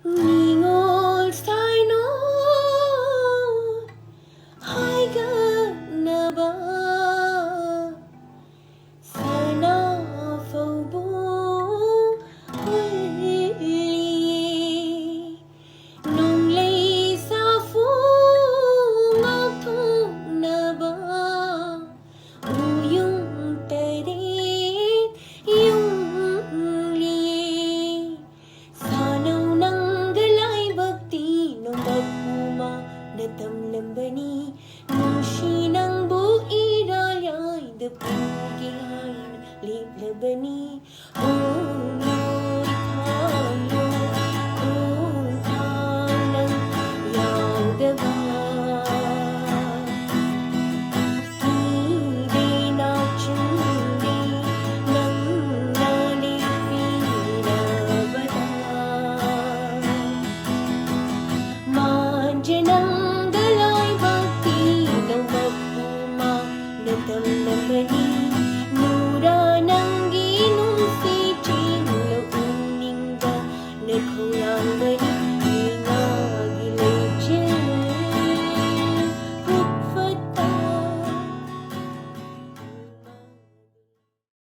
Ningol sa'yo ay ganaba sana phâu huli nung lay sa phu ngọc thu na ba uyung tay đi yung li sanaw ng galay bakti nung magpuma na tamlambani nung sinang buirayay dapin kihain liplabani umuloy tayo kung tanang yaw daba hindi na chindi nang nalipinabata Mandiyan ang galay bakti nang magpuma na